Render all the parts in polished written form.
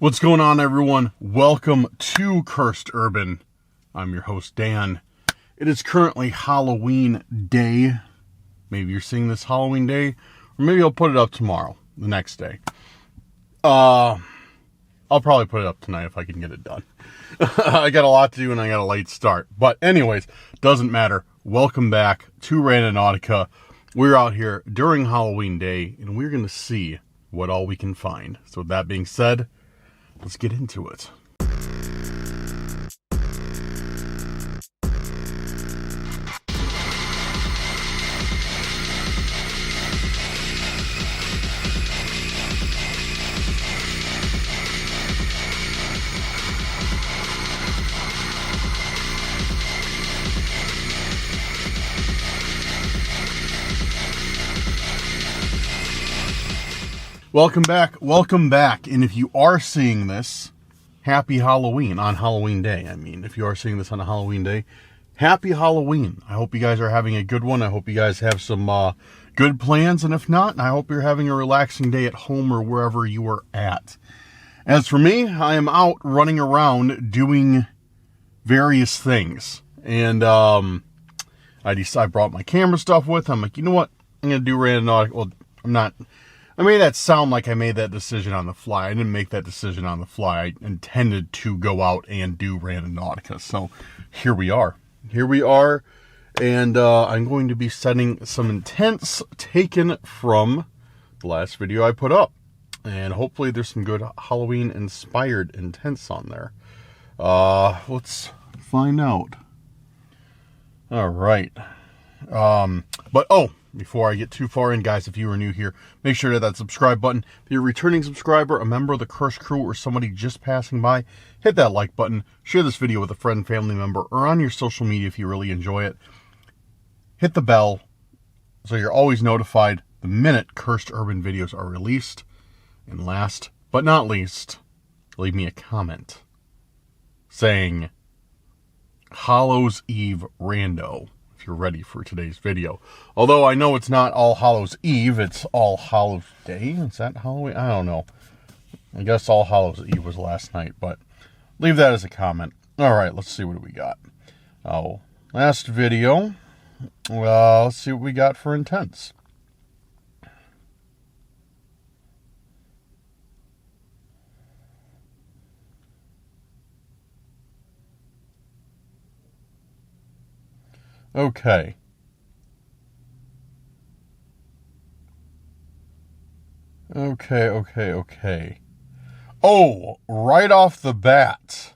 What's going on, everyone? Welcome to Cursed Urban. I'm your host, Dan. It is currently Halloween Day. Maybe you're seeing this Halloween Day, or maybe I'll put it up tomorrow, the next day. I'll probably put it up tonight if I can get it done. I got a lot to do and I got a late start. But anyways, doesn't matter. Welcome back to Randonautica. We're out here during Halloween Day, and we're going to see what all we can find. So with that being said, let's get into it. Welcome back. And if you are seeing this, happy Halloween on Halloween Day. I mean, if you are seeing this on a Halloween Day, happy Halloween. I hope you guys are having a good one. I hope you guys have some good plans. And if not, I hope you're having a relaxing day at home or wherever you are at. As for me, I am out running around doing various things. And I brought my camera stuff with. I'm like, you know what? I'm going to do Randonautica. Well, I made that sound like I made that decision on the fly. I didn't make that decision on the fly. I intended to go out and do Randonautica. So here we are. And I'm going to be setting some intents taken from the last video I put up. And hopefully there's some good Halloween inspired intents on there. Let's find out. All right. Before I get too far in, guys, if you are new here, make sure to hit that subscribe button. If you're a returning subscriber, a member of the Curse Crew, or somebody just passing by, hit that like button. Share this video with a friend, family member, or on your social media if you really enjoy it. Hit the bell so you're always notified the minute Cursed Urban videos are released. And last but not least, leave me a comment saying Hallows Eve Rando. You're ready for today's video. Although I know it's not All Hallows Eve, it's All Hallows Day. Is that Halloween? I don't know. I guess All Hallows Eve was last night, but leave that as a comment. All right, let's see what we got. Last video. Let's see what we got for intents. Okay. Oh, right off the bat.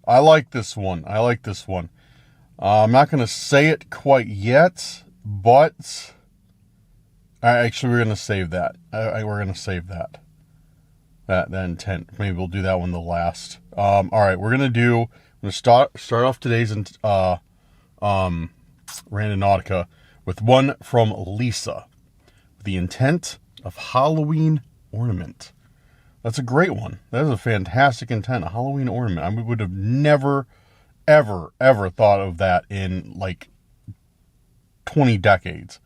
I like this one. I'm not going to say it quite yet, but actually we're going to save that. We're going to save that intent. Maybe we'll do that one the last. All right, I'm going to start off today's Randonautica with one from Lisa. The intent of Halloween ornament. That's a great one. That is a fantastic intent. A Halloween ornament. I would have never, ever thought of that in like 20 decades.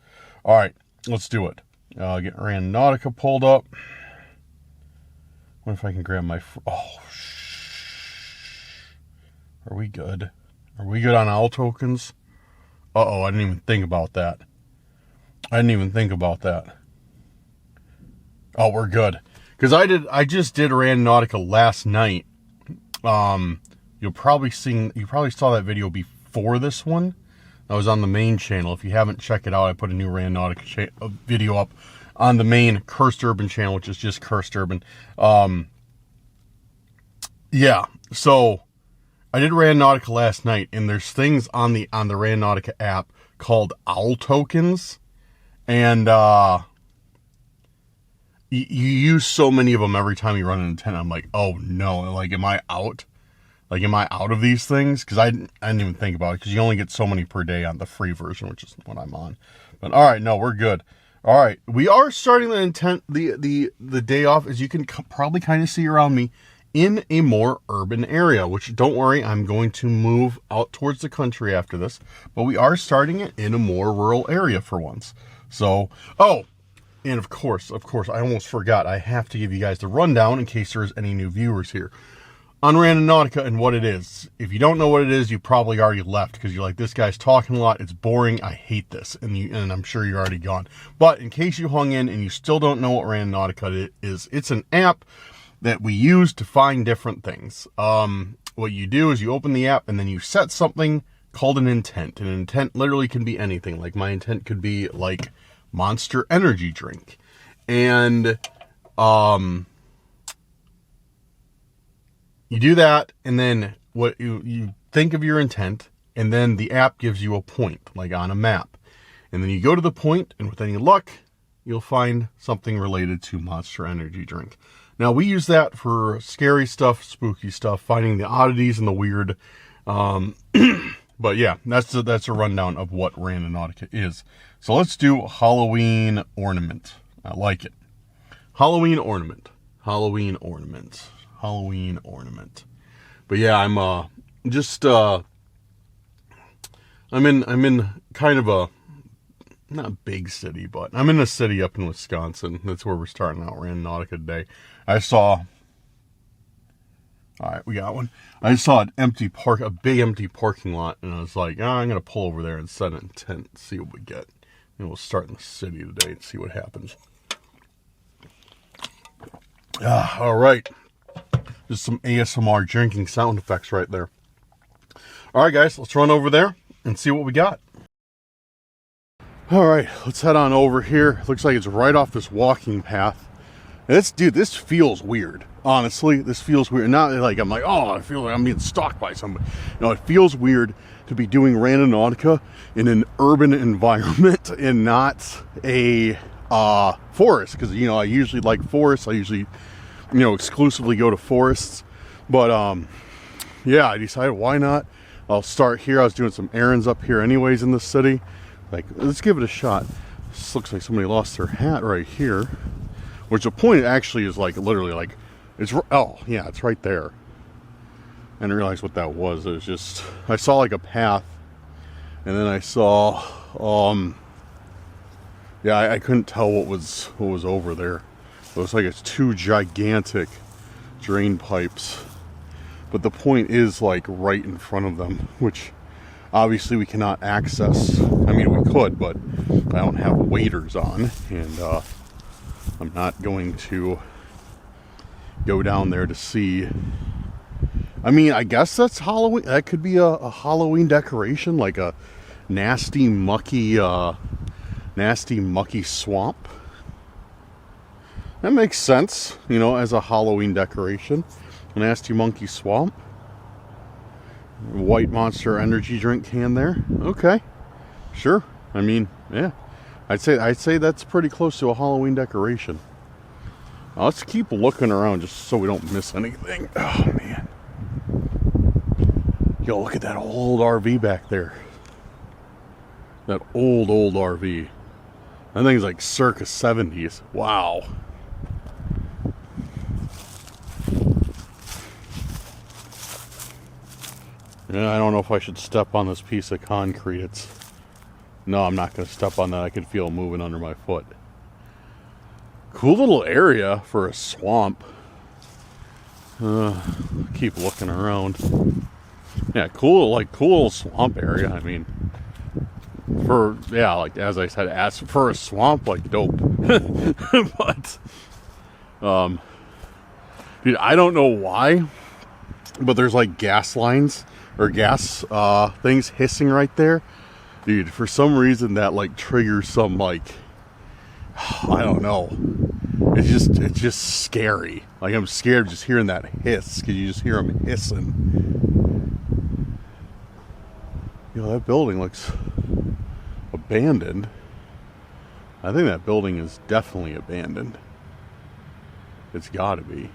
All right, let's do it. Get Randonautica pulled up. What if I can grab my... Are we good? Are we good on owl tokens? Uh-oh, I didn't even think about that. Oh, we're good. Because I just did Randonautica last night. You probably saw that video before this one. I was on the main channel. If you haven't checked it out, I put a new Randonautica video up on the main Cursed Urban channel, which is just Cursed Urban. Yeah, so I did Randonautica last night, and there's things on the Randonautica app called owl tokens, and you use so many of them every time you run an intent. I'm like, oh no, like, am I out? Like, am I out of these things? Because I didn't even think about it, because you only get so many per day on the free version, which is what I'm on. But all right, no, we're good. All right, we are starting the intent, the day off, as you can probably kind of see around me, in a more urban area, which, don't worry, I'm going to move out towards the country after this, but we are starting it in a more rural area for once. So, And of course, I almost forgot. I have to give you guys the rundown in case there's any new viewers here on Randonautica and what it is. If you don't know what it is, you probably already left because you're like, this guy's talking a lot. It's boring. I hate this. And I'm sure you're already gone. But in case you hung in and you still don't know what Randonautica is, it's an app that we use to find different things. What you do is you open the app and then you set something called an intent. An intent literally can be anything. Like my intent could be like Monster Energy drink. And you do that, and then what you think of your intent, and then the app gives you a point, like on a map. And then you go to the point, and with any luck, you'll find something related to Monster Energy drink. Now, we use that for scary stuff, spooky stuff, finding the oddities and the weird. But yeah, that's a rundown of what Randonautica is. So let's do Halloween ornament. I like it. Halloween ornament. Halloween ornament. Halloween ornament. But yeah, I'm in kind of a, not a big city, but I'm in a city up in Wisconsin. That's where we're starting out Randonautica today. All right, we got one. I saw a big empty parking lot, and I was like, I'm going to pull over there and set an intent and see what we get. And we'll start in the city today and see what happens. All right. Just some ASMR drinking sound effects right there. All right, guys, let's run over there and see what we got. All right, let's head on over here. Looks like it's right off this walking path. This feels weird. Honestly, this feels weird. Not like I'm like, oh, I feel like I'm being stalked by somebody. No, it feels weird to be doing Randonautica in an urban environment and not a forest. Because, I usually like forests. I usually, exclusively go to forests. But, yeah, I decided why not? I'll start here. I was doing some errands up here anyways in the city. Like, let's give it a shot. This looks like somebody lost their hat right here. Which the point actually is like literally like, it's right there. I didn't realize what that was. It was just, I saw like a path, and then I saw, I couldn't tell what was over there. It looks like it's two gigantic drain pipes, but the point is like right in front of them, which obviously we cannot access. I mean, we could, but I don't have waders on, and I'm not going to go down there to see. I mean, I guess that's Halloween. That could be a Halloween decoration, like a nasty, mucky swamp. That makes sense, as a Halloween decoration. A nasty monkey swamp. White Monster Energy drink can there. Okay, sure. I mean, yeah. I'd say that's pretty close to a Halloween decoration. Let's keep looking around just so we don't miss anything. Oh, man. Yo, look at that old RV back there. That old RV. That thing's like circa 70s. Wow. Yeah, I don't know if I should step on this piece of concrete. No, I'm not going to step on that. I can feel it moving under my foot. Cool little area for a swamp. Keep looking around. Yeah, cool little swamp area. I mean, like as I said, for a swamp, like dope. But, dude, I don't know why, but there's like gas lines or gas things hissing right there. Dude, for some reason that like triggers some like, I don't know. It's just scary. Like I'm scared just hearing that hiss, because you just hear them hissing. That building looks abandoned. I think that building is definitely abandoned. It's gotta be.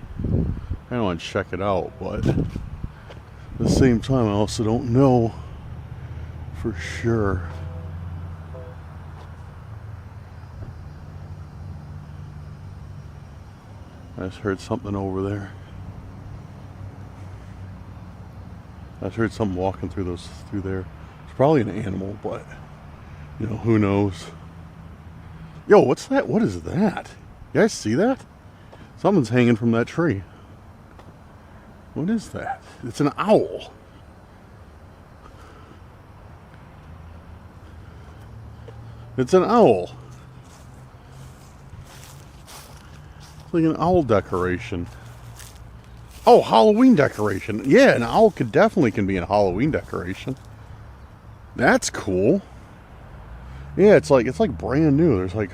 I don't want to check it out, but at the same time I also don't know for sure. I just heard something over there. I just heard something walking through there. It's probably an animal, but who knows? Yo, what's that? What is that? You guys see that? Something's hanging from that tree. What is that? It's an owl. It's an owl. It's like an owl decoration. Oh, Halloween decoration. Yeah, an owl definitely can be a Halloween decoration. That's cool. Yeah, it's like brand new. There's like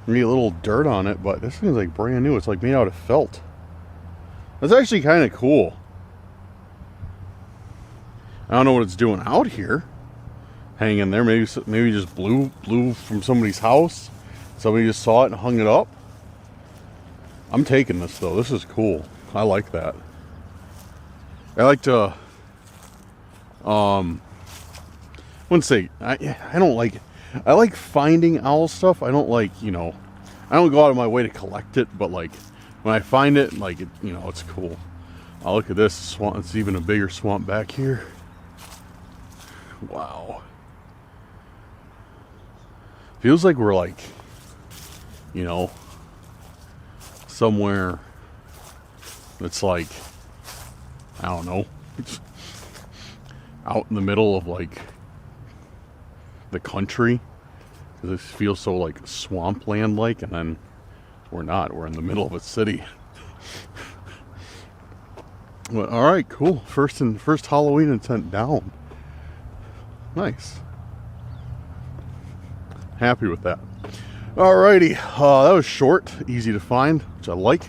maybe a little dirt on it, but this thing's like brand new. It's like made out of felt. That's actually kind of cool. I don't know what it's doing out here, hanging there. Maybe just blew from somebody's house. Somebody just saw it and hung it up. I'm taking this though. This is cool. I like that. I like to. I wouldn't say I don't like it. I like finding owl stuff. I don't like, I don't go out of my way to collect it, but like when I find it, like it, it's cool. Oh, look at this swamp. It's even a bigger swamp back here. Wow. Feels like we're like, somewhere that's like, I don't know, it's out in the middle of like the country. This feels so like swampland like, and then we're not. We're in the middle of a city. Well, all right, cool. First Halloween intent down. Nice. Happy with that. Alrighty, that was short, easy to find, which I like.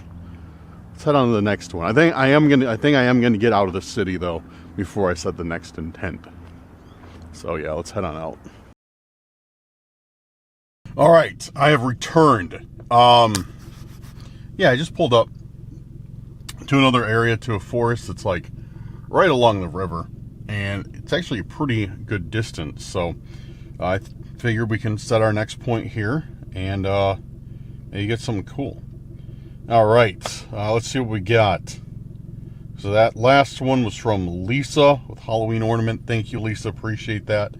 Let's head on to the next one. I think I am gonna get out of the city though before I set the next intent. So yeah, let's head on out. All right, I have returned. Yeah, I just pulled up to another area, to a forest that's like right along the river, and it's actually a pretty good distance. So I figured we can set our next point here and maybe get something cool. All right, let's see what we got. So that last one was from Lisa with Halloween Ornament. Thank you, Lisa. Appreciate that.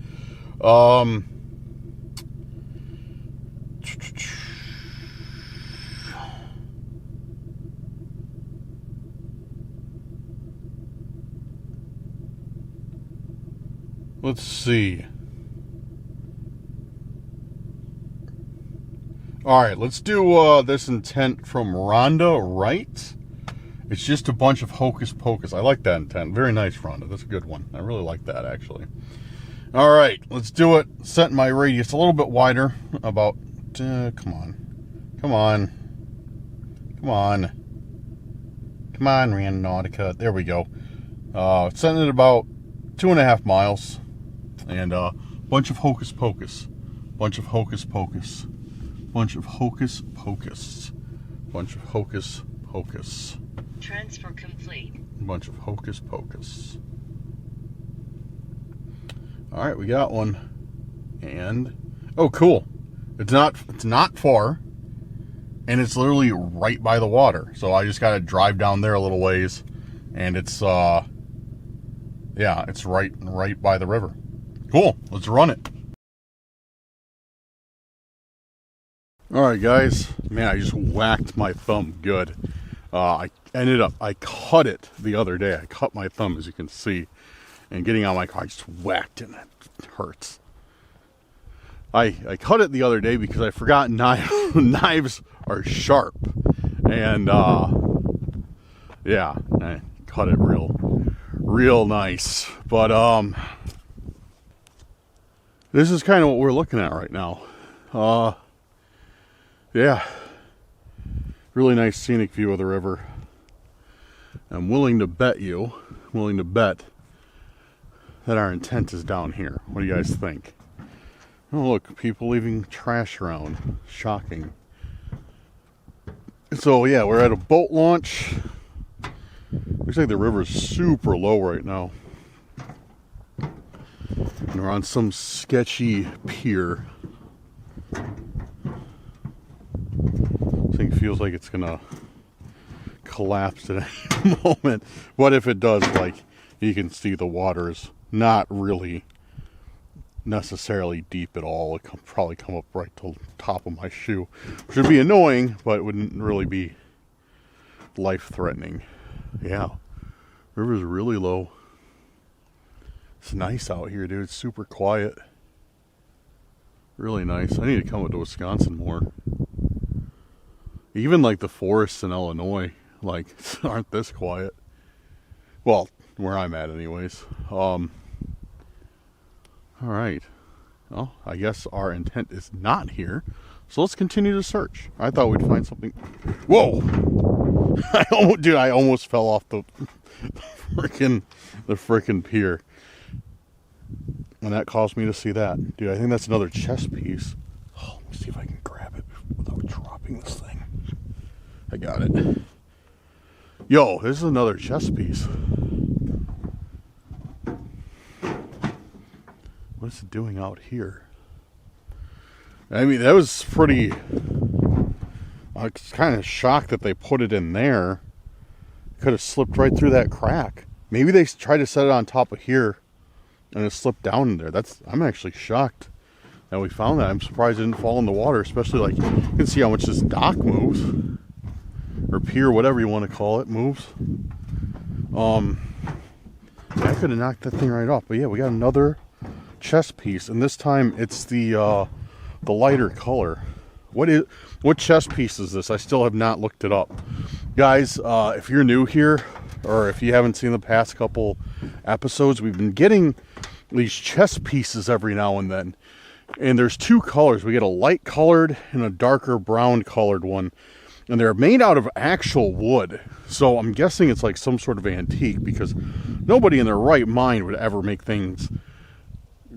Let's see. All right, let's do this intent from Rhonda, right? It's just a bunch of Hocus Pocus. I like that intent. Very nice, Rhonda. That's a good one. I really like that, actually. All right, let's do it. Set my radius a little bit wider. About, come on. Come on. Come on. Come on, Randonautica. There we go. Setting it about 2.5 miles. And bunch of Hocus Pocus. Bunch of Hocus Pocus. Bunch of Hocus Pocus. Bunch of Hocus Pocus. Transfer complete. Bunch of Hocus Pocus. All right, we got one. And oh, cool. It's not far, and it's literally right by the water. So I just got to drive down there a little ways, and it's yeah, it's right by the river. Cool. Let's run it. All right, guys. Man, I just whacked my thumb good. I cut it the other day. I cut my thumb, as you can see. And getting out of my car, I just whacked it. It hurts. I cut it the other day because I forgot knives are sharp. And, yeah, I cut it real nice. But, this is kind of what we're looking at right now. Yeah. Really nice scenic view of the river. I'm willing to bet that our intent is down here. What do you guys think? Oh, look, people leaving trash around. Shocking. So, yeah, we're at a boat launch. Looks like the river's super low right now. And we're on some sketchy pier. Thing feels like it's gonna collapse at any moment. But if it does, like, you can see the water's not really necessarily deep at all. It could probably come up right to the top of my shoe, which would be annoying, but it wouldn't really be life-threatening. Yeah, river's really low. It's nice out here, dude. It's super quiet. Really nice. I need to come up to Wisconsin more. Even like the forests in Illinois, like, aren't this quiet. Well, where I'm at anyways. Alright. Well, I guess our intent is not here. So let's continue to search. I thought we'd find something. Whoa! I almost fell off the frickin' pier. And that caused me to see that. Dude, I think that's another chess piece. Oh, let me see if I can grab it without dropping this thing. I got it. Yo, this is another chess piece. What is it doing out here? I mean, that was pretty... I was kind of shocked that they put it in there. Could have slipped right through that crack. Maybe they tried to set it on top of here and it slipped down in there. I'm actually shocked that we found that. I'm surprised it didn't fall in the water, especially like, you can see how much this dock moves. Or pier, whatever you want to call it, moves. I could have knocked that thing right off. But yeah, we got another chess piece, and this time it's the lighter color. What chess piece is this? I still have not looked it up. Guys, if you're new here, or if you haven't seen the past couple episodes, we've been getting these chess pieces every now and then. And there's two colors. We get a light colored and a darker brown colored one. And they're made out of actual wood. So I'm guessing it's like some sort of antique, because nobody in their right mind would ever make things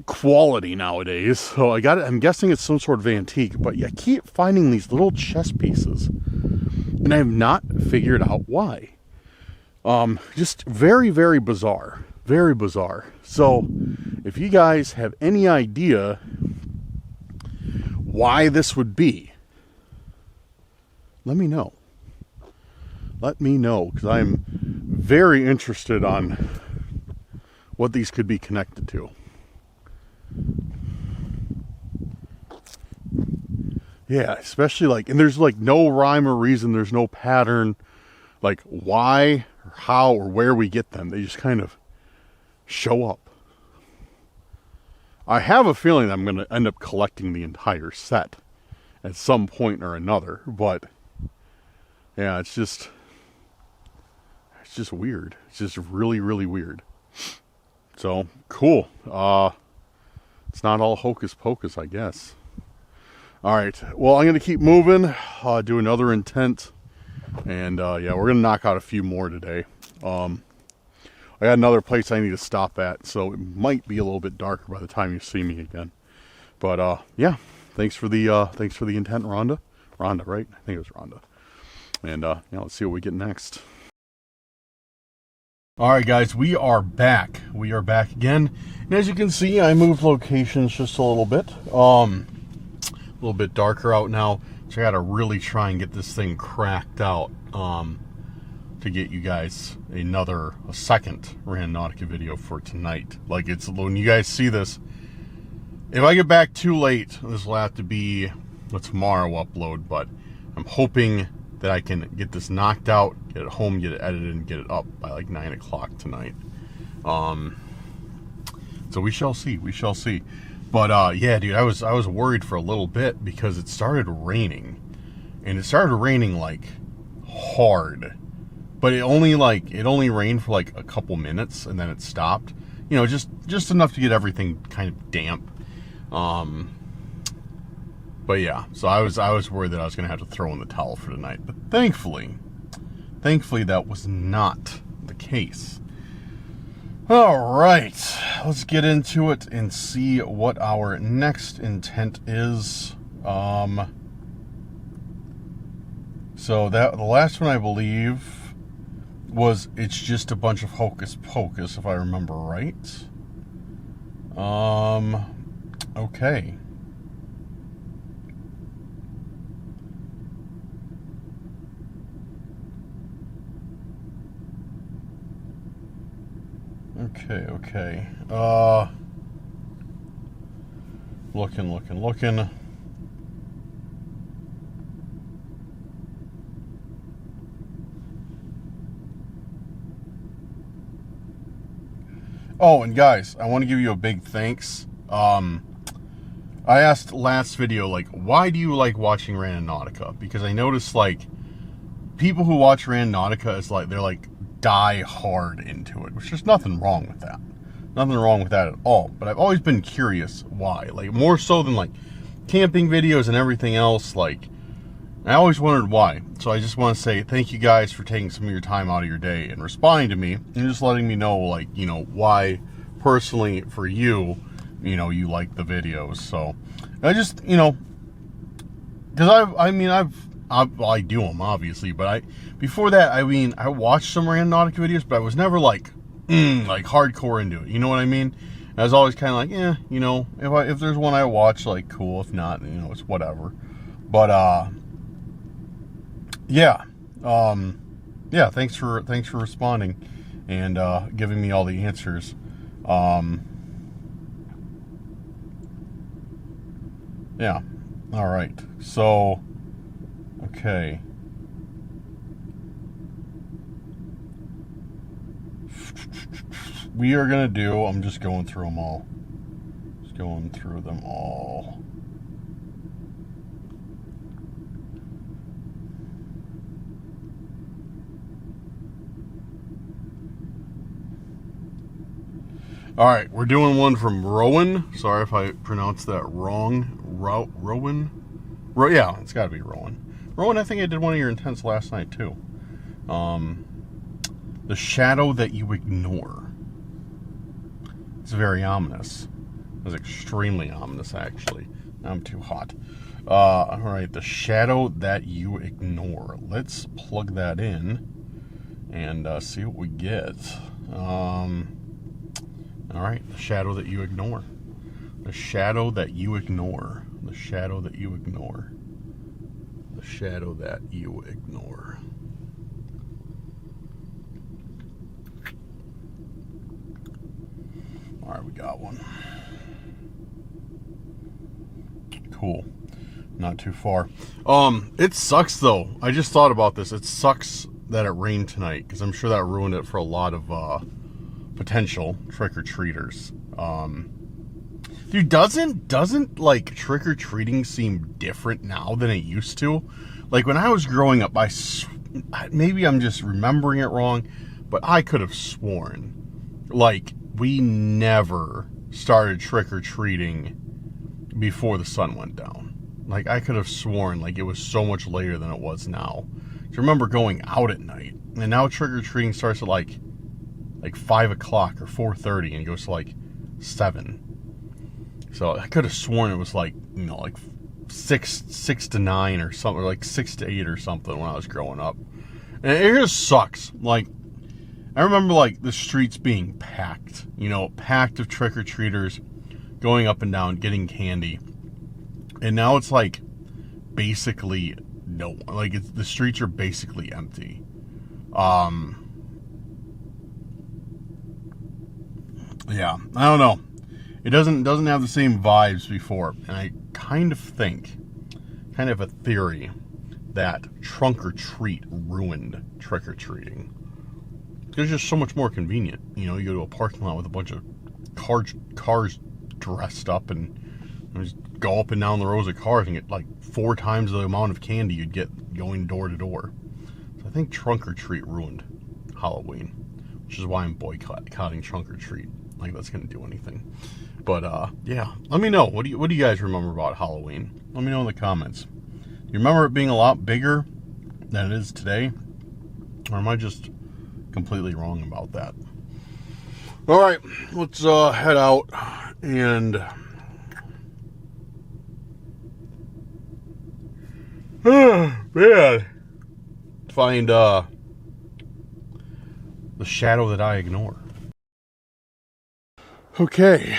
quality nowadays. So I'm guessing it's some sort of antique. But I keep finding these little chess pieces, and I have not figured out why. Just very, very bizarre. Very bizarre. So if you guys have any idea why this would be, let me know. Let me know, because I'm very interested on what these could be connected to. Yeah, especially like, and there's like no rhyme or reason, there's no pattern, like why or how or where we get them. They just kind of show up. I have a feeling that I'm going to end up collecting the entire set at some point or another, but yeah, it's just weird. It's just really, really weird. So, cool. It's not all hocus pocus, I guess. Alright, well, I'm going to keep moving, do another intent, and yeah, we're going to knock out a few more today. I got another place I need to stop at, so it might be a little bit darker by the time you see me again. But, yeah, thanks for the intent, Rhonda. Rhonda, right? I think it was Rhonda. And, yeah, let's see what we get next. Alright, guys, we are back. We are back again. And as you can see, I moved locations just a little bit. A little bit darker out now. So I got to really try and get this thing cracked out to get you guys a second Randonautica video for tonight. Like, it's when you guys see this, if I get back too late, this will have to be a tomorrow upload, but I'm hoping that I can get this knocked out, get it home, get it edited, and get it up by like 9 o'clock tonight. So we shall see. We shall see. But yeah, dude, I was worried for a little bit because it started raining, and it started raining like hard. But it only rained for like a couple minutes, and then it stopped. You know, just enough to get everything kind of damp. But yeah, so I was worried that I was going to have to throw in the towel for tonight. But thankfully that was not the case. All right, let's get into it and see what our next intent is. So the last one, I believe, was it's just a bunch of hocus pocus, if I remember right. Okay. Okay. Looking. Oh, and guys, I want to give you a big thanks. I asked last video, like, why do you like watching Randonautica? Because I noticed, like, people who watch Randonautica is like, they're like die hard into it, which there's nothing wrong with that. Nothing wrong with that at all. But I've always been curious why. Like, more so than, like, camping videos and everything else, like, I always wondered why. So I just want to say thank you guys for taking some of your time out of your day and responding to me and just letting me know, like, you know, why personally for you, you know, you like the videos. So I just, you know, because I do them obviously, but before that, I mean, I watched some Randonautica videos, but I was never like hardcore into it. You know what I mean? I was always kind of like, yeah, you know, if there's one I watch, like, cool. If not, you know, it's whatever. But yeah, thanks for responding and giving me all the answers. Yeah, all right. So, okay. We are gonna do. I'm just going through them all. Just going through them all. All right, we're doing one from Rowan. Sorry if I pronounced that wrong. Rowan? Yeah, it's got to be Rowan. Rowan, I think I did one of your intents last night, too. The shadow that you ignore. It's very ominous. It was extremely ominous, actually. I'm too hot. All right, the shadow that you ignore. Let's plug that in and see what we get. All right, the shadow that you ignore. The shadow that you ignore. The shadow that you ignore. The shadow that you ignore. All right, we got one. Cool. Not too far. It sucks, though. I just thought about this. It sucks that it rained tonight, because I'm sure that ruined it for a lot of potential trick-or-treaters. Dude, doesn't like trick-or-treating seem different now than it used to? Like, when I was growing up, maybe I'm just remembering it wrong, but I could have sworn, like, we never started trick-or-treating before the sun went down. Like, I could have sworn, like, it was so much later than it was now. I remember going out at night, and now trick-or-treating starts at, like 5 o'clock or 4:30 and goes to, like, 7. So I could have sworn it was, like, you know, like 6 to 9 or something, or like 6 to 8 or something when I was growing up. And it just sucks. Like, I remember, like, the streets being packed, you know, packed of trick-or-treaters going up and down, getting candy. And now it's, like, basically no, like, the streets are basically empty. Yeah, I don't know. It doesn't have the same vibes before, and I kind of think, kind of a theory, that trunk or treat ruined trick or treating. It's just so much more convenient. You know, you go to a parking lot with a bunch of cars dressed up, and you just go up and down the rows of cars and get like 4 times the amount of candy you'd get going door to door. So I think trunk or treat ruined Halloween, which is why I'm boycotting trunk or treat. Like, that's gonna do anything. But yeah, let me know. What do you guys remember about Halloween? Let me know in the comments. Do you remember it being a lot bigger than it is today, or am I just completely wrong about that? All right, let's head out and man, find the shadow that I ignore. Okay.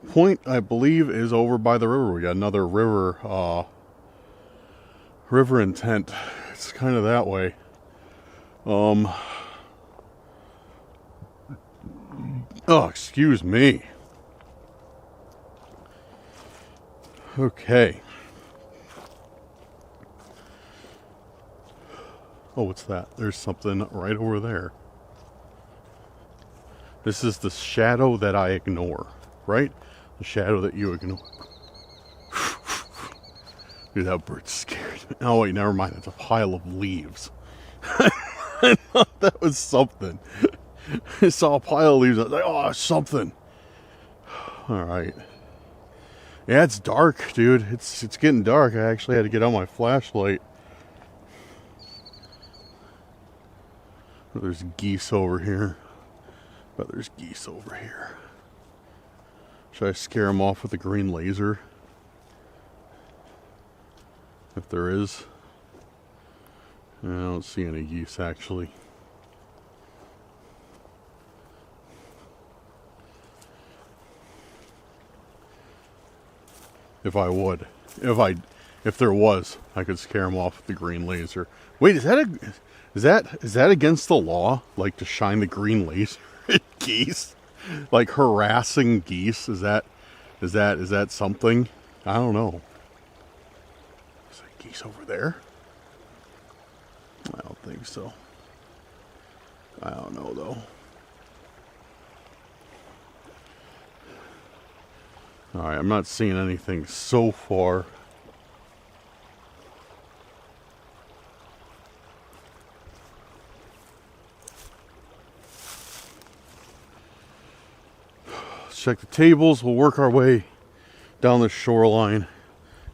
Point, I believe, is over by the river. We got another river intent. It's kind of that way. Oh, excuse me. Okay. Oh, what's that? There's something right over there. This is the shadow that I ignore, right? The shadow that you ignore. Dude, that bird's scared. Oh, wait, never mind. It's a pile of leaves. I thought that was something. I saw a pile of leaves. I was like, oh, something. All right. Yeah, it's dark, dude. It's getting dark. I actually had to get out my flashlight. There's geese over here. But there's geese over here. Should I scare them off with a green laser? If there is. I don't see any geese actually. If I would. If there was, I could scare them off with the green laser. Wait, is that against the law? Like to shine the green laser at geese? Like harassing geese? Is that something? I don't know. Is there geese over there? I don't think so. I don't know though. Alright, I'm not seeing anything so far. Let's check the tables. We'll work our way down the shoreline.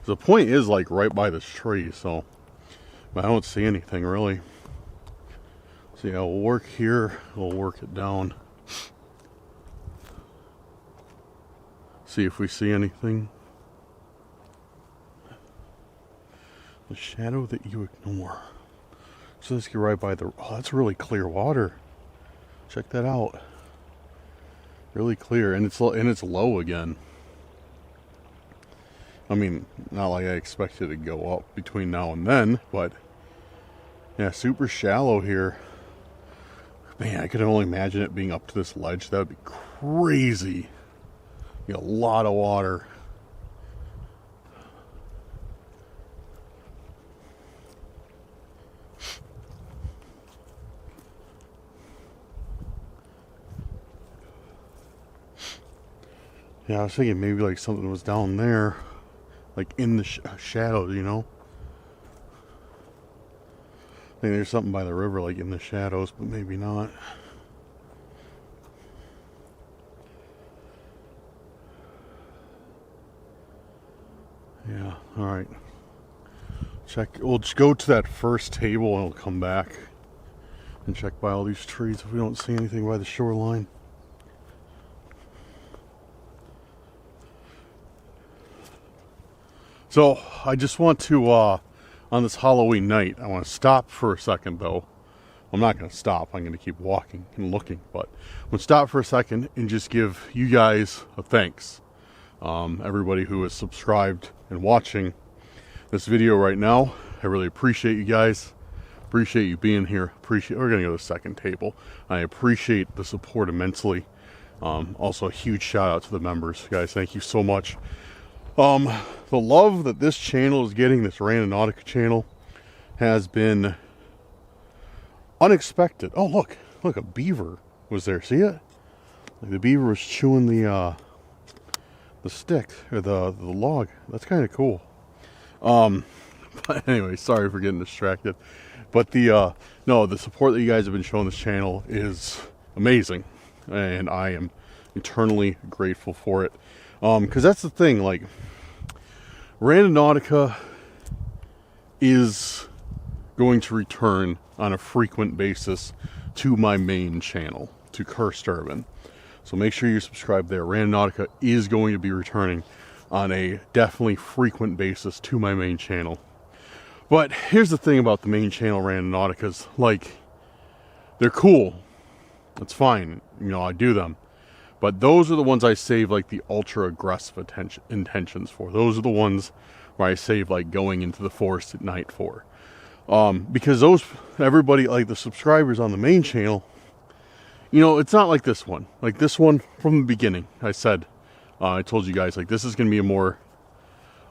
The point is like right by this tree, so I don't see anything really. So yeah, we'll work here. We'll work it down. See if we see anything. The shadow that you ignore. So let's get right by the... Oh, that's really clear water. Check that out. Really clear, and it's low again. I mean, not like I expected it to go up between now and then, but yeah, super shallow here. Man, I could only imagine it being up to this ledge. That would be crazy. Be a lot of water. Yeah, I was thinking maybe like something was down there, like in the shadows, you know. I think there's something by the river, like in the shadows, but maybe not. Yeah, alright. We'll just go to that first table and we'll come back and check by all these trees if we don't see anything by the shoreline. So, I just want to, on this Halloween night, I want to stop for a second though. I'm not going to stop, I'm going to keep walking and looking, but I'm going to stop for a second and just give you guys a thanks. Everybody who is subscribed and watching this video right now, I really appreciate you guys. Appreciate you being here. We're gonna go to the second table. I appreciate the support immensely. Also a huge shout out to the members, guys. Thank you so much. The love that this channel is getting, this Randonautica channel, has been unexpected. Oh look, a beaver was there. See it? Like the beaver was chewing the stick or the log. That's kind of cool. But anyway, sorry for getting distracted. But the support that you guys have been showing this channel is amazing, and I am eternally grateful for it. Because that's the thing, like Randonautica is going to return on a frequent basis to my main channel, to Cursed Urban. So make sure you subscribe there. Randonautica is going to be returning on a definitely frequent basis to my main channel. But here's the thing about the main channel Randonauticas. Like, they're cool. It's fine. You know, I do them. But those are the ones I save, like, the ultra-aggressive intentions for. Those are the ones where I save, like, going into the forest at night for. Because everybody, like, the subscribers on the main channel, you know, it's not like this one. Like this one, from the beginning, I said, I told you guys, like, this is going to be a more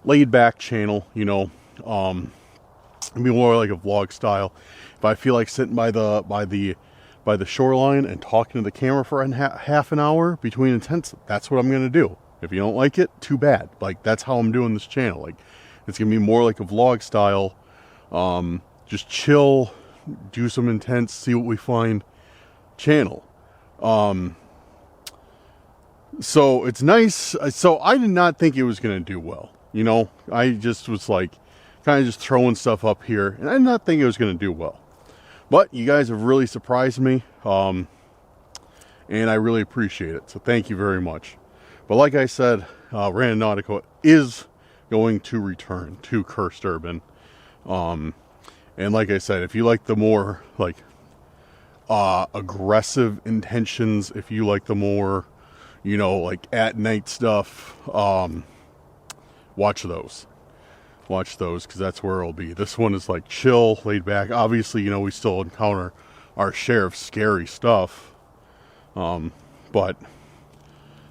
laid back channel, you know. It'd be more like a vlog style. If I feel like sitting by the shoreline and talking to the camera for half an hour between intents, that's what I'm gonna do. If you don't like it, too bad. Like, that's how I'm doing this channel. Like, it's gonna be more like a vlog style. Just chill, do some intents, see what we find channel. So it's nice. So I did not think it was gonna do well. You know, I just was like kind of just throwing stuff up here, and I did not think it was gonna do well. But you guys have really surprised me, and I really appreciate it. So thank you very much. But like I said, Randonautica is going to return to Cursed Urban. And like I said, if you like the more like aggressive intentions, if you like the more, you know, like at night stuff, watch those. Watch those, because that's where it'll be. This one is like chill, laid back. Obviously, you know, we still encounter our share of scary stuff, but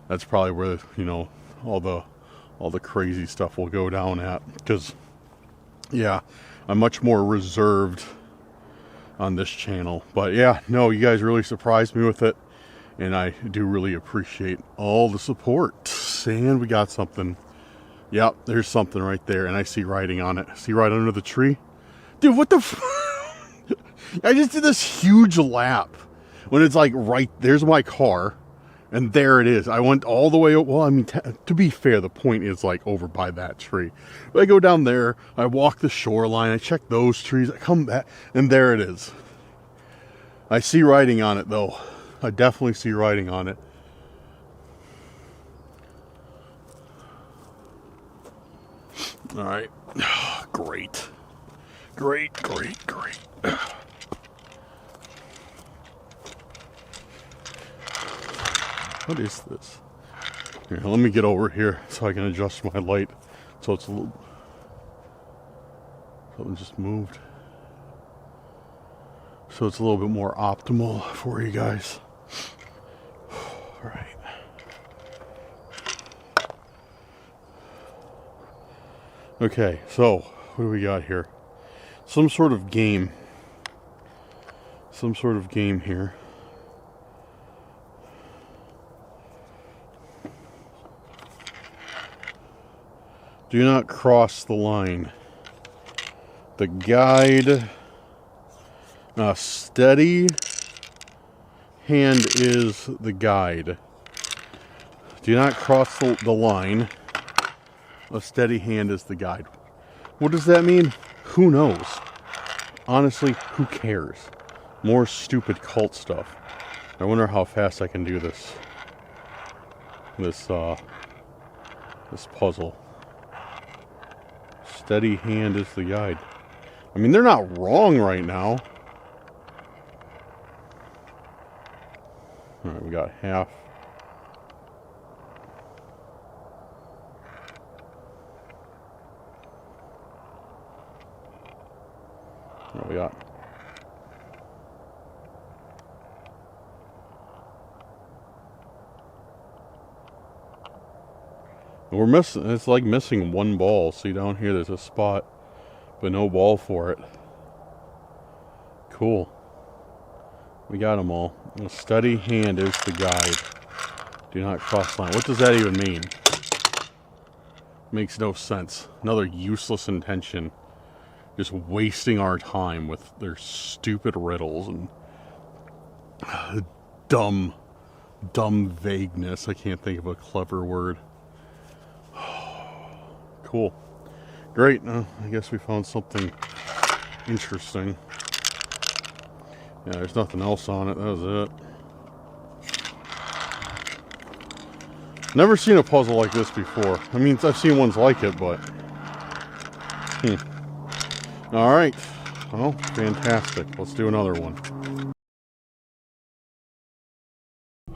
that's probably where, you know, all the crazy stuff will go down at. Because yeah, I'm much more reserved on this channel. But yeah, no, you guys really surprised me with it, and I do really appreciate all the support. And we got something. Yep, there's something right there, and I see writing on it. See right under the tree? Dude, what the I just did this huge lap when it's like right there's my car, and there it is. I went all the way, well, I mean, to be fair, the point is like over by that tree. But I go down there, I walk the shoreline, I check those trees, I come back, and there it is. I see writing on it, though. I definitely see writing on it. All right. Great. Great, great, great. What is this? Here, let me get over here so I can adjust my light so it's a little... Something just moved. So it's a little bit more optimal for you guys. All right. Okay, so what do we got here? Some sort of game. Some sort of game here. Do not cross the line. The guide. Steady hand is the guide. Do not cross the line. A steady hand is the guide. What does that mean? Who knows? Honestly, who cares? More stupid cult stuff. I wonder how fast I can do this. This puzzle. Steady hand is the guide. I mean, they're not wrong right now. Alright, we got half. What we got? We're missing, it's like missing one ball. See down here, there's a spot, but no ball for it. Cool. We got them all. A steady hand is the guide. Do not cross line. What does that even mean? Makes no sense. Another useless intention. Just wasting our time with their stupid riddles and dumb vagueness. I can't think of a clever word. Cool. Great. I guess we found something interesting. Yeah, there's nothing else on it. That was it. Never seen a puzzle like this before. I mean, I've seen ones like it, but... Alright. Well, fantastic. Let's do another one.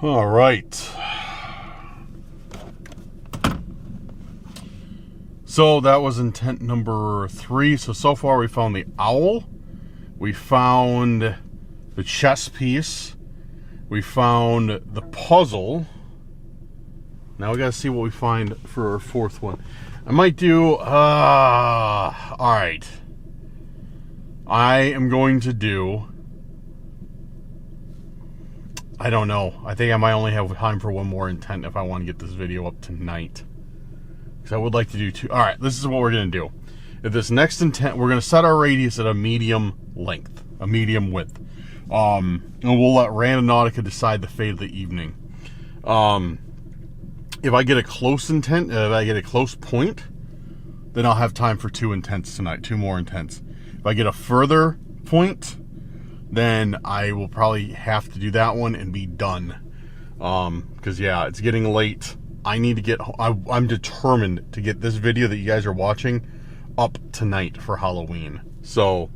Alright. So that was intent number 3. So far we found the owl. We found the chess piece. We found the puzzle. Now we gotta see what we find for our 4th one. I might do, alright. I am going to do, I don't know. I think I might only have time for one more intent if I want to get this video up tonight. Because I would like to do two. Alright, this is what we're going to do. If this next intent, we're going to set our radius at a medium length, a medium width. And we'll let Randonautica decide the fate of the evening. If I get a close intent, if I get a close point, then I'll have time for two intents tonight, two more intents. If I get a further point, then I will probably have to do that one and be done. Because, yeah, it's getting late. I need to get, I'm determined to get this video that you guys are watching up tonight for Halloween. So,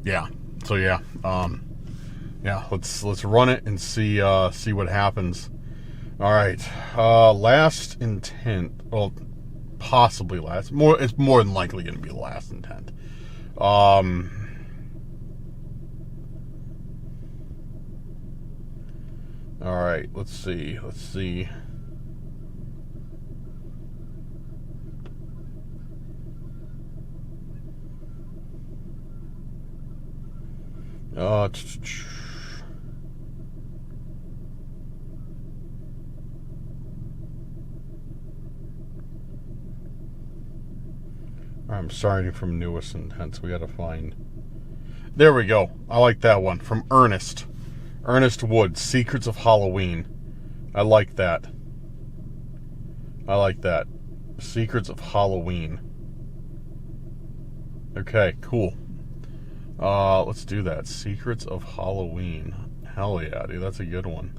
yeah. So, yeah. Yeah, let's run it and see what happens. All right. Last intent. Well, possibly last. It's more than likely going to be the last intent. All right. Let's see. I'm starting from newest intents. We got to find. There we go. I like that one from Ernest. Ernest Wood, Secrets of Halloween. I like that. Secrets of Halloween. Okay, cool. Let's do that. Secrets of Halloween. Hell yeah, dude. That's a good one.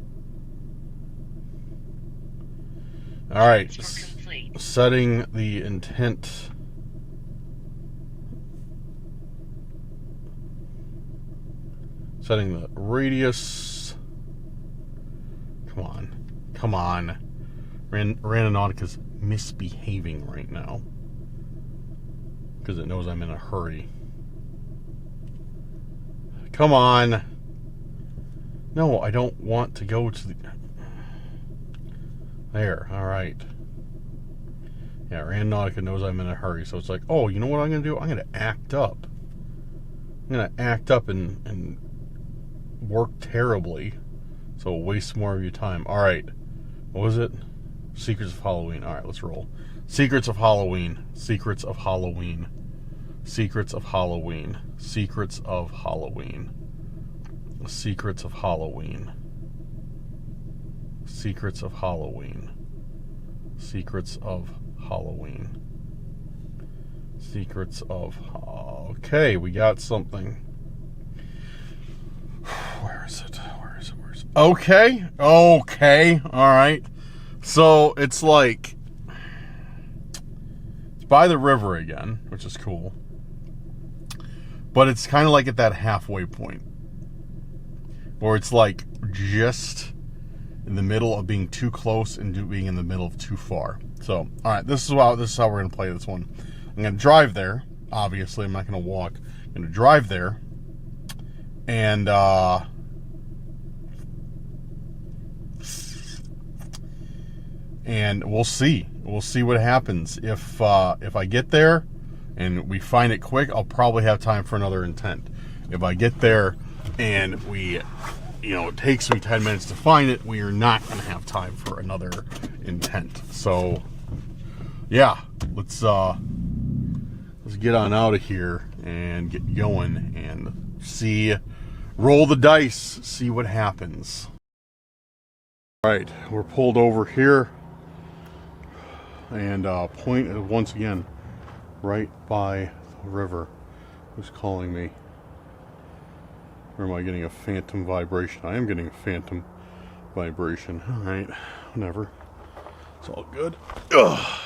All right. Setting the intent. Setting the radius. Come on. Randonautica's misbehaving right now. Because it knows I'm in a hurry. Come on. No, I don't want to go to the... There, alright. Yeah, Randonautica knows I'm in a hurry, so it's like, oh, you know what I'm going to do? I'm going to act up. I'm going to act up and work terribly, so we'll waste more of your time. Alright, what was it? Secrets of Halloween. Alright, let's roll. Secrets of Halloween. Secrets of Halloween. Secrets of Halloween. Secrets of Halloween. Secrets of Halloween. Secrets of Halloween. Secrets of Halloween. Secrets of... Okay, we got something. Where is it? Okay. Alright. So, it's like... It's by the river again, which is cool. But it's kind of like at that halfway point. Where it's like just in the middle of being too close and being in the middle of too far. So, alright, this is how we're going to play this one. I'm going to drive there. Obviously, I'm not going to walk. I'm going to drive there. And, we'll see. We'll see what happens. If I get there and we find it quick, I'll probably have time for another intent. If I get there and it takes me 10 minutes to find it, we are not going to have time for another intent. So, yeah, let's get on out of here and get going and roll the dice, see what happens. All right, we're pulled over here, and point is once again right by the river. Who's calling me? Or am I getting a phantom vibration? I am getting a phantom vibration. All right, whatever. It's all good. Ugh.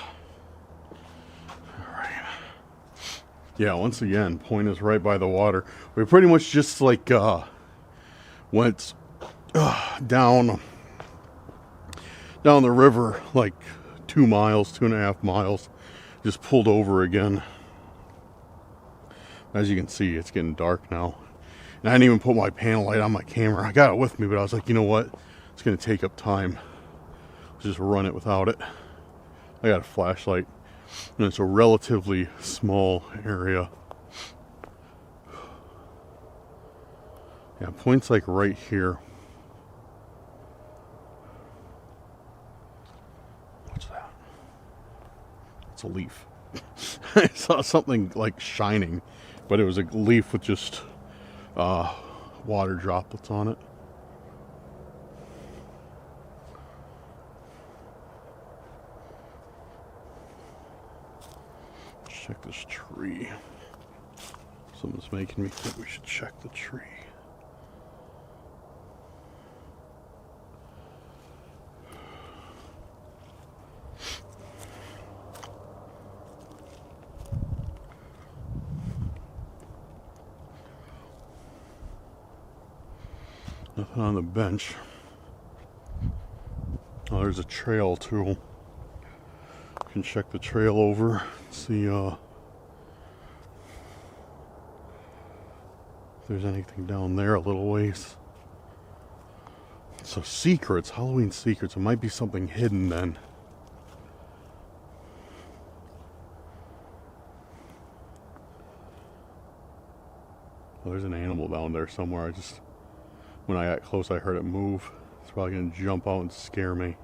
All right. Yeah, once again, point is right by the water. We pretty much just like went down the river like 2 miles, 2.5 miles. Just pulled over again. As you can see, it's getting dark now. And I didn't even put my panel light on my camera. I got it with me, but I was like, you know what? It's going to take up time. Let's just run it without it. I got a flashlight, and it's a relatively small area. Yeah, point's like right here. What's that? It's a leaf. I saw something like shining, but it was a leaf with just water droplets on it. Let's check this tree. Something's making me think we should check the tree. Nothing on the bench. Oh, there's a trail too. You can check the trail over, see if there's anything down there a little ways. So secrets, Halloween secrets. It might be something hidden then. Oh, there's an animal down there somewhere. When I got close, I heard it move. It's probably going to jump out and scare me.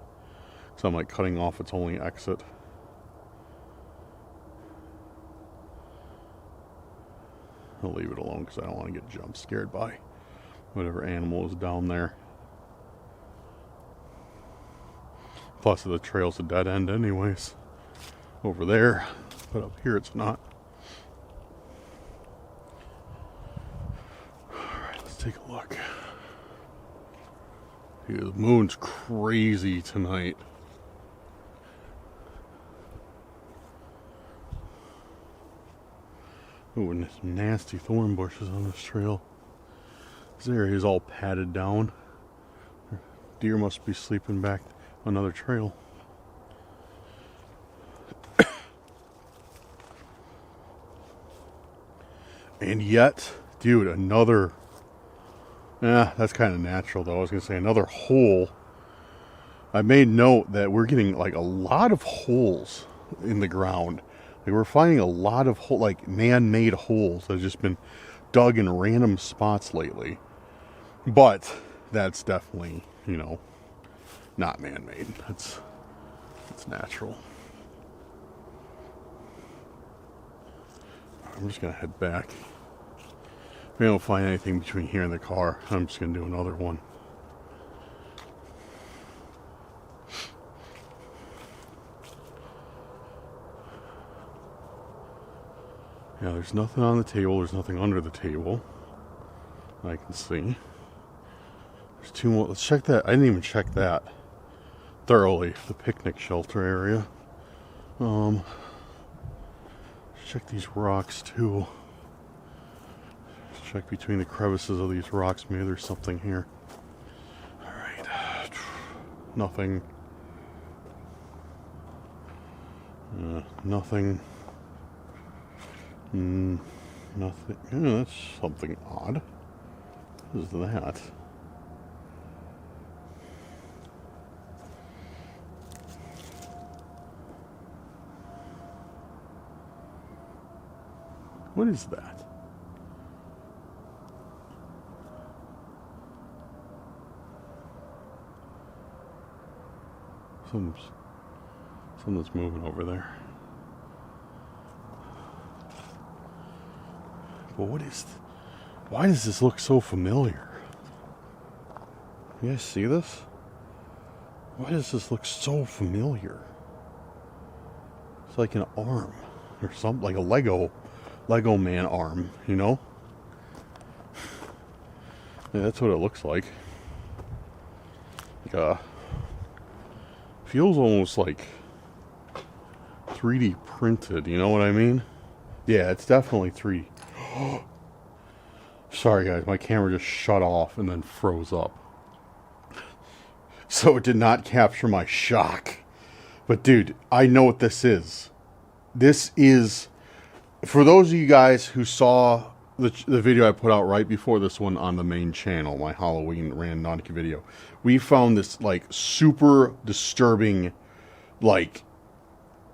So I'm like cutting off its only exit. I'll leave it alone because I don't want to get jump scared by whatever animal is down there. Plus the trail's a dead end anyways. Over there. But up here it's not. Alright, let's take a look. Yeah, the moon's crazy tonight. Oh, and there's some nasty thorn bushes on this trail. This area is all padded down. Deer must be sleeping back on another trail. And yet, dude, another... that's kind of natural though. I was going to say another hole. I made note that we're getting like a lot of holes in the ground. Like we're finding a lot of like man-made holes that have just been dug in random spots lately. But that's definitely, you know, not man-made. It's natural. I'm just going to head back. If we don't find anything between here and the car, I'm just going to do another one. Yeah, there's nothing on the table. There's nothing under the table. I can see. There's two more. Let's check that. I didn't even check that thoroughly. The picnic shelter area. Let's check these rocks too. Check between the crevices of these rocks. Maybe there's something here. Alright. Nothing. Nothing. Nothing. Yeah, that's something odd. What is that? What is that? Something's moving over there. But why does this look so familiar? You guys see this? Why does this look so familiar? It's like an arm or something, like a Lego man arm, you know? Yeah, that's what it looks like. Feels almost like 3D printed, you know what I mean? Yeah, it's definitely 3D. Sorry guys, my camera just shut off and then froze up. So it did not capture my shock. But dude, I know what this is. This is, for those of you guys who saw the video I put out right before this one on the main channel, my Halloween Randonautica video, we found this like super disturbing like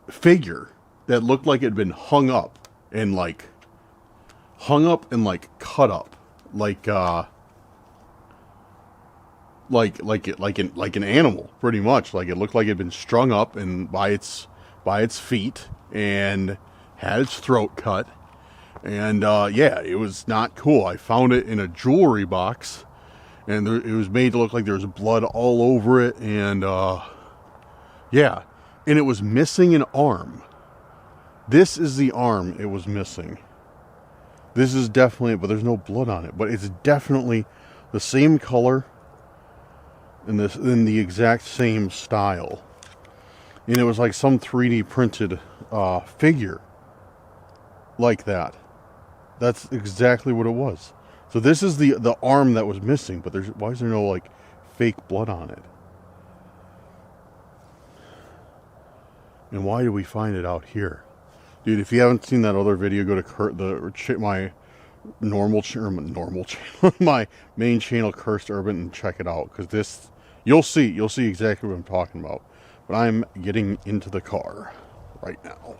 figure that looked like it had been hung up and cut up like an animal, pretty much. Like it looked like it had been strung up and by its feet and had its throat cut. And yeah, it was not cool. I found it in a jewelry box, and it was made to look like there was blood all over it. And yeah, and it was missing an arm. This is the arm it was missing. This is definitely it, but there's no blood on it. But it's definitely the same color and in the exact same style. And it was like some 3D printed figure like that. That's exactly what it was. So this is the arm that was missing, but why is there no like fake blood on it? And why did we find it out here? Dude, if you haven't seen that other video, go to my normal channel, my main channel, Cursed Urban, and check it out, because this you'll see exactly what I'm talking about. But I'm getting into the car right now.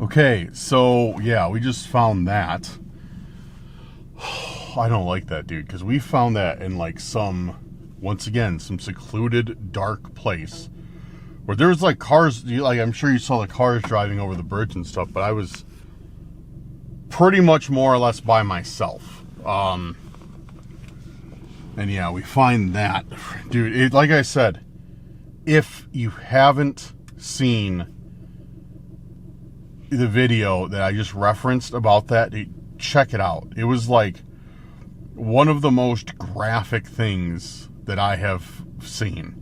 Okay, so yeah, we just found that. I don't like that, dude, because we found that in like some secluded, dark place where there was like cars. Like I'm sure you saw the cars driving over the bridge and stuff, but I was pretty much more or less by myself. And yeah, we find that, dude. Like I said, if you haven't seen the video that I just referenced about that, check it out. It was like one of the most graphic things that I have seen.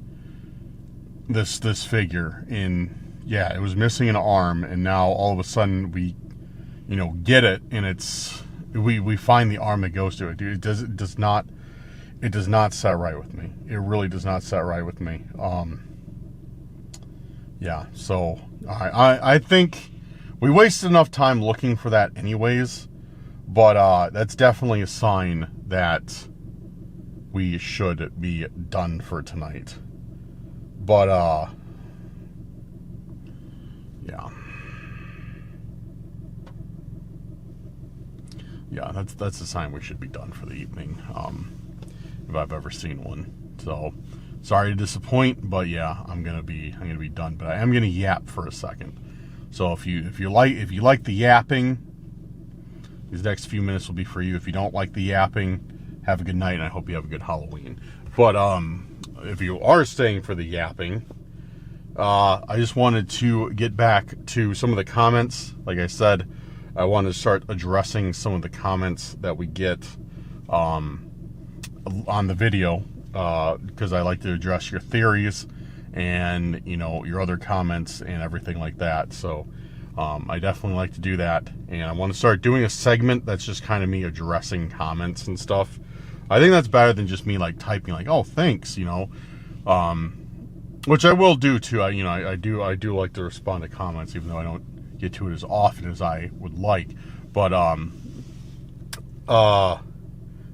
This figure yeah, it was missing an arm, and now all of a sudden we get it, and we find the arm that goes to it. Dude, it does not set right with me. It really does not set right with me. Yeah, so I think we wasted enough time looking for that anyways, but that's definitely a sign that we should be done for tonight. But yeah, that's a sign we should be done for the evening, if I've ever seen one. So sorry to disappoint, but yeah, I'm gonna be done. But I am gonna yap for a second. So if you like the yapping, these next few minutes will be for you. If you don't like the yapping, have a good night, and I hope you have a good Halloween. But if you are staying for the yapping, I just wanted to get back to some of the comments. Like I said, I wanted to start addressing some of the comments that we get on the video, because I like to address your theories and your other comments and everything like that. So I definitely like to do that, and I want to start doing a segment that's just kind of me addressing comments and stuff. I think that's better than just me like typing like, oh, thanks, which I will do too. I do like to respond to comments, even though I don't get to it as often as I would like. But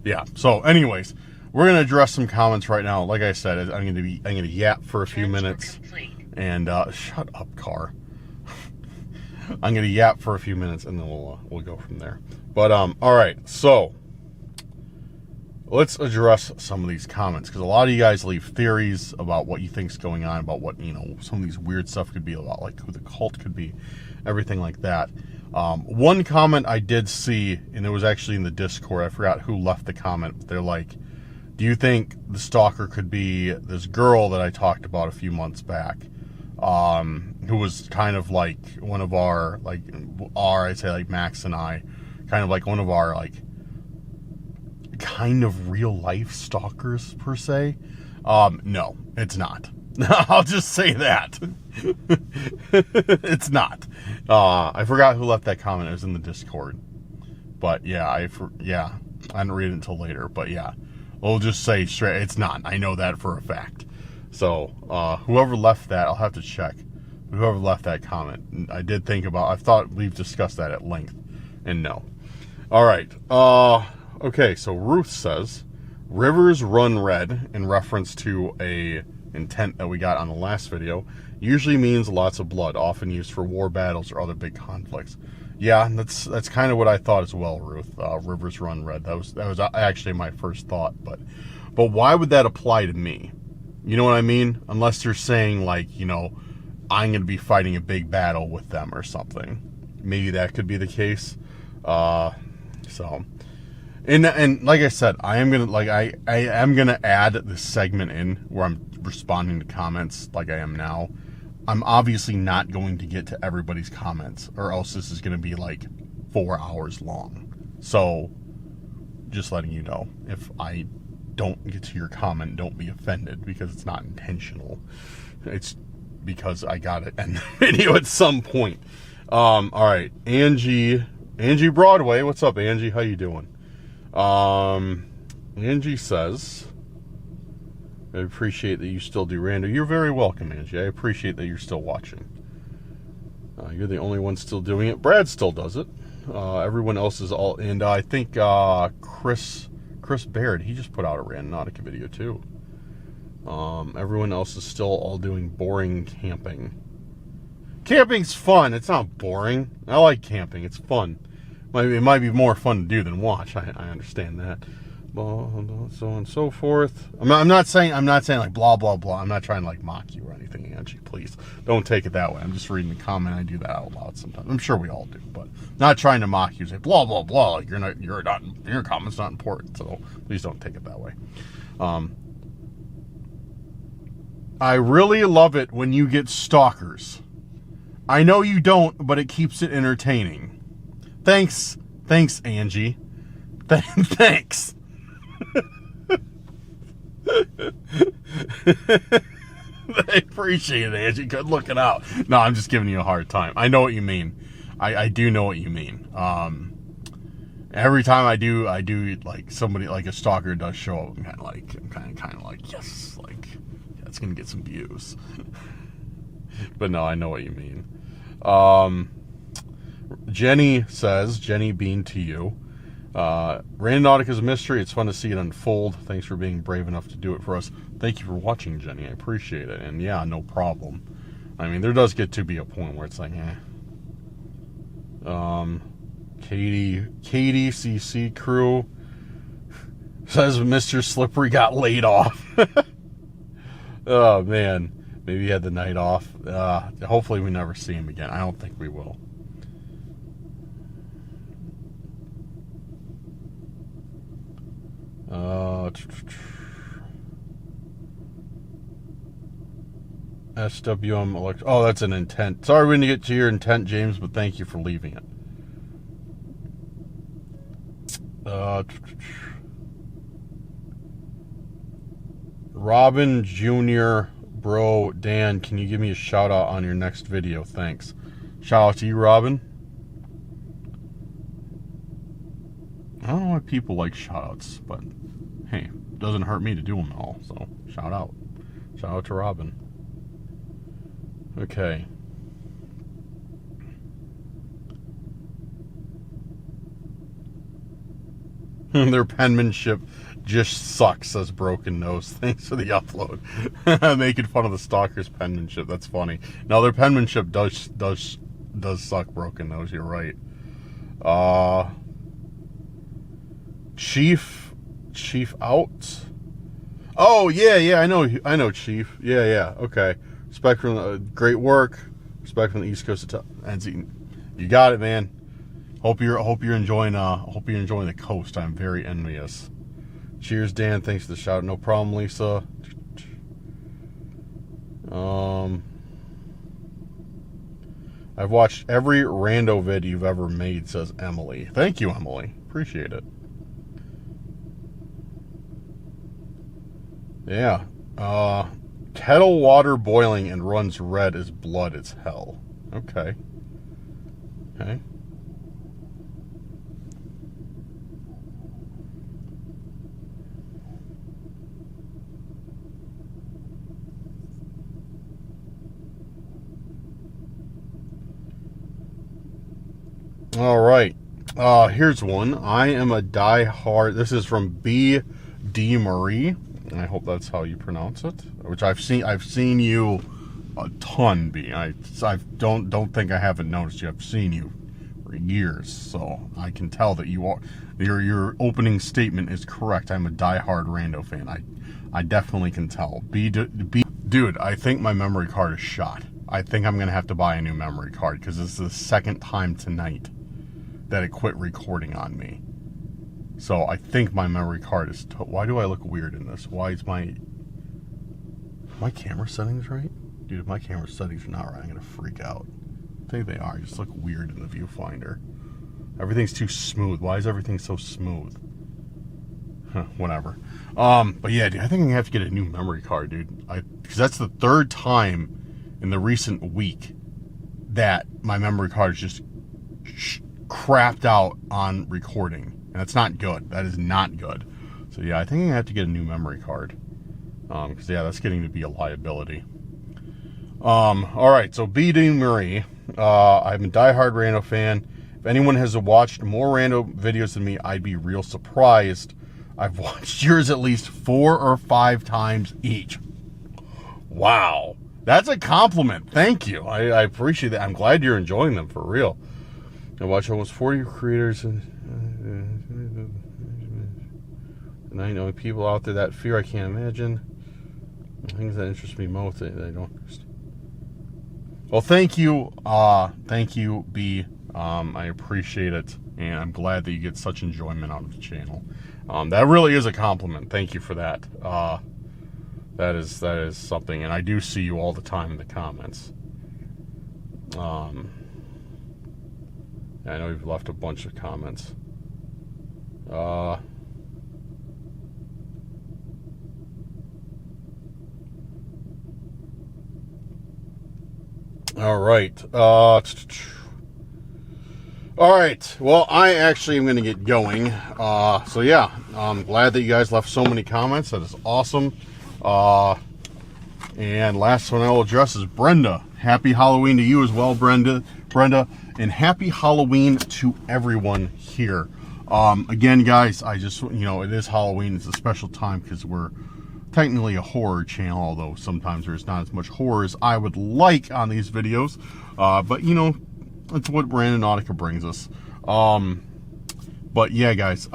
yeah. So anyways, we're gonna address some comments right now. Like I said, I'm gonna yap for a few minutes, and shut up, car. I'm gonna yap for a few minutes, and then we'll go from there. But all right, so let's address some of these comments, because a lot of you guys leave theories about what you think's going on, about what some of these weird stuff could be about, like who the cult could be, everything like that. One comment I did see, and it was actually in the Discord. I forgot who left the comment. But they're like, do you think the stalker could be this girl that I talked about a few months back, who was kind of like one of our, I'd say like Max and I, kind of like one of our like kind of real life stalkers per se? No, it's not. I'll just say that. It's not. I forgot who left that comment. It was in the Discord. But yeah, I didn't read it until later. But yeah, we'll just say straight, it's not. I know that for a fact. So whoever left that, I'll have to check. Whoever left that comment, I thought we've discussed that at length and no. All right. Okay, so Ruth says, rivers run red, in reference to a intent that we got on the last video, usually means lots of blood, often used for war battles or other big conflicts. Yeah, that's kind of what I thought as well, Ruth. Rivers run red. That was actually my first thought, but why would that apply to me? You know what I mean? Unless you're saying, like, you know, I'm going to be fighting a big battle with them or something. Maybe that could be the case. So, and like I said, I am gonna add this segment in where I'm responding to comments like I am now. I'm obviously not going to get to everybody's comments, or else this is gonna be like 4 hours long. So, just letting you know, if I don't get to your comment, don't be offended, because it's not intentional. It's because I gotta end the video at some point. All right, Angie Broadway, what's up, Angie? How you doing? Angie says, I appreciate that you still do Rando. You're very welcome, Angie. I appreciate that you're still watching. You're the only one still doing it. Brad still does it. Everyone else is all, and I think Chris Baird, he just put out a Randonautica video too. Everyone else is still all doing boring camping. Camping's fun. It's not boring. I like camping. It's fun. It might be more fun to do than watch. I understand that. So on and so forth. I'm not saying like blah blah blah. I'm not trying to like mock you or anything, Angie. Please don't take it that way. I'm just reading the comment. I do that out loud sometimes. I'm sure we all do, but not trying to mock you. Say blah blah blah. Like your comment's not important. So please don't take it that way. I really love it when you get stalkers. I know you don't, but it keeps it entertaining. Thanks, Angie. Thanks. I appreciate it, Angie. Good looking out. No, I'm just giving you a hard time. I know what you mean. I do know what you mean. Every time I do like somebody, like a stalker does show up, I'm kind of like, yes, like, yeah, it's gonna get some views. But no, I know what you mean. Jenny says, Jenny Bean to you, Randonautica is a mystery. It's fun to see it unfold. Thanks for being brave enough to do it for us. Thank you for watching, Jenny. I appreciate it. And yeah, no problem. I mean, there does get to be a point where it's like, Katie CC crew says Mr. Slippery got laid off. Oh man, maybe he had the night off. Hopefully we never see him again. I don't think we will. SWM elect. Oh, that's an intent. Sorry we didn't get to your intent, James, but thank you for leaving it. Robin Jr. Bro Dan, can you give me a shout out on your next video? Thanks. Shout out to you, Robin. I don't know why people like shout outs, but hey, it doesn't hurt me to do them all, so shout out. Shout out to Robin. Okay. Their penmanship just sucks, says Broken Nose. Thanks for the upload. Making fun of the stalker's penmanship. That's funny. No, their penmanship does suck, Broken Nose. You're right. Chief out. Oh yeah. I know Chief. Yeah. Okay. Respect from great work. Respect from the East Coast of you got it, man. Hope you're enjoying the coast. I'm very envious. Cheers, Dan. Thanks for the shout. No problem, Lisa. I've watched every rando vid you've ever made, says Emily. Thank you, Emily. Appreciate it. Yeah. Kettle water boiling and runs red as blood. It's hell. Okay. All right. Here's one. I am a diehard. This is from B.D. Marie, and I hope that's how you pronounce it. Which I've seen you a ton, B. I don't think I haven't noticed you. I've seen you for years, so I can tell that you are. Your opening statement is correct. I'm a diehard Rando fan. I definitely can tell. Dude, I think my memory card is shot. I think I'm gonna have to buy a new memory card because this is the second time tonight that it quit recording on me. So I think my memory card is... Why do I look weird in this? Why is my camera settings right? Dude, if my camera settings are not right, I'm going to freak out. I think they are. I just look weird in the viewfinder. Everything's too smooth. Why is everything so smooth? Whatever. But yeah, dude, I think I'm going to have to get a new memory card, dude. Because that's the third time in the recent week that my memory card is just crapped out on recording, and that's not good. That is not good. So yeah, I think I'm gonna have to get a new memory card, because yeah, that's getting to be a liability. All right, so B.D. Marie, I'm a diehard Rando fan. If anyone has watched more Rando videos than me, I'd be real surprised. I've watched yours at least 4 or 5 times each. Wow, that's a compliment. Thank you. I appreciate that. I'm glad you're enjoying them, for real. I watch almost 40 creators, and I know people out there that fear I can't imagine. The things that interest me most, I don't understand. Well, thank you, B. I appreciate it, and I'm glad that you get such enjoyment out of the channel. That really is a compliment. Thank you for that. That is something, and I do see you all the time in the comments. I know you've left a bunch of comments. All right. All right. Well, I actually am going to get going. So yeah, I'm glad that you guys left so many comments. That is awesome. And last one I will address is Brenda. Happy Halloween to you as well, Brenda. And happy Halloween to everyone here. Again, guys, I just, it is Halloween. It's a special time because we're technically a horror channel, although sometimes there's not as much horror as I would like on these videos. But, that's what Randonautica brings us. But yeah, guys,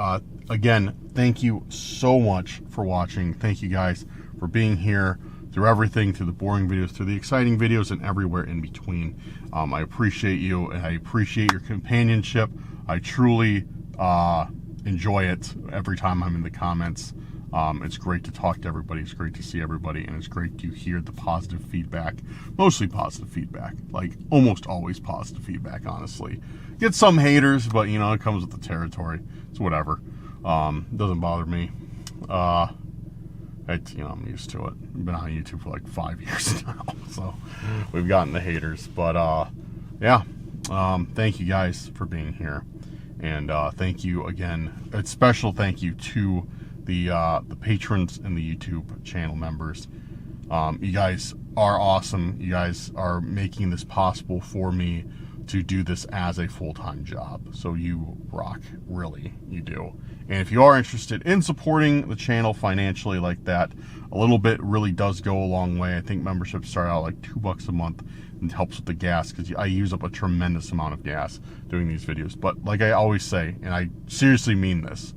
again, thank you so much for watching. Thank you guys for being here through everything, through the boring videos, through the exciting videos, and everywhere in between. I appreciate you, and I appreciate your companionship. I truly enjoy it every time I'm in the comments. It's great to talk to everybody. It's great to see everybody, and it's great to hear the positive feedback. Mostly positive feedback, like almost always positive feedback, honestly. Get some haters, but it comes with the territory. It's whatever. Doesn't bother me. I'm used to it. I've been on YouTube for like 5 years now, so we've gotten the haters. But yeah, thank you guys for being here, and thank you again. A special thank you to the patrons and the YouTube channel members. You guys are awesome. You guys are making this possible for me to do this as a full-time job. So you rock, really, you do. And if you are interested in supporting the channel financially like that, a little bit really does go a long way. I think memberships start out like $2 a month, and it helps with the gas because I use up a tremendous amount of gas doing these videos. But like I always say, and I seriously mean this,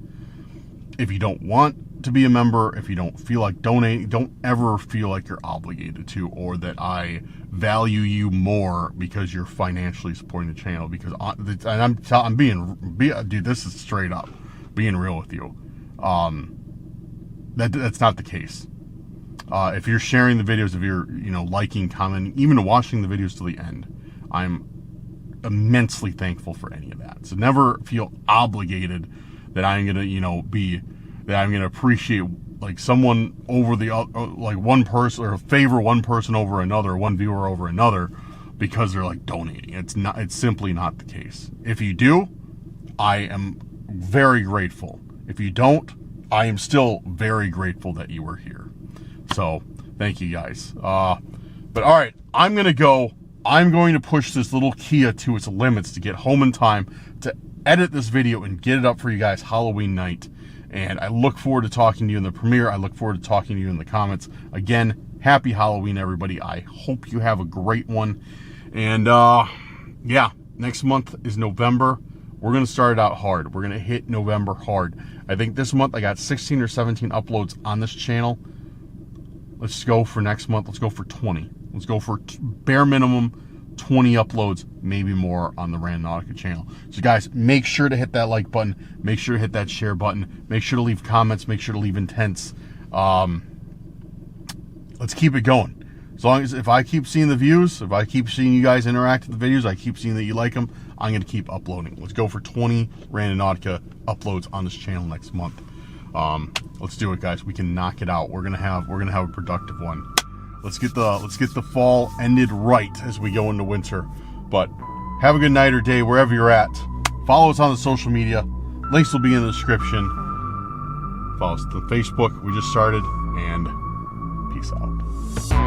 if you don't want to be a member, if you don't feel like donating, don't ever feel like you're obligated to, or that I value you more because you're financially supporting the channel. Because I'm being, dude, this is straight up being real with you. That's not the case. If you're sharing the videos, if you're liking, commenting, even watching the videos to the end, I'm immensely thankful for any of that. So never feel obligated that I'm gonna that I'm gonna appreciate like someone over the like one person, or favor one person over another, one viewer over another, because they're like donating. It's simply not the case. If you do, I am very grateful. If you don't, I am still very grateful that you were here. So thank you guys. But all right, I'm gonna go. I'm going to push this little Kia to its limits to get home in time to edit this video and get it up for you guys Halloween night. And I look forward to talking to you in the premiere. I look forward to talking to you in the comments. Again, happy Halloween, everybody. I hope you have a great one. And yeah, next month is November. We're going to start it out hard. We're going to hit November hard. I think this month I got 16 or 17 uploads on this channel. Let's go for next month. Let's go for 20. Let's go for bare minimum 20 uploads, maybe more on the Randonautica channel. So guys, make sure to hit that like button. Make sure to hit that share button. Make sure to leave comments. Make sure to leave intents. Let's keep it going. As long as, if I keep seeing the views, if I keep seeing you guys interact with the videos, I keep seeing that you like them, I'm going to keep uploading. Let's go for 20 Randonautica uploads on this channel next month. Let's do it, guys. We can knock it out. We're gonna have a productive one. Let's get the fall ended right as we go into winter. But have a good night or day wherever you're at. Follow us on the social media. Links will be in the description. Follow us on Facebook. We just started, and peace out.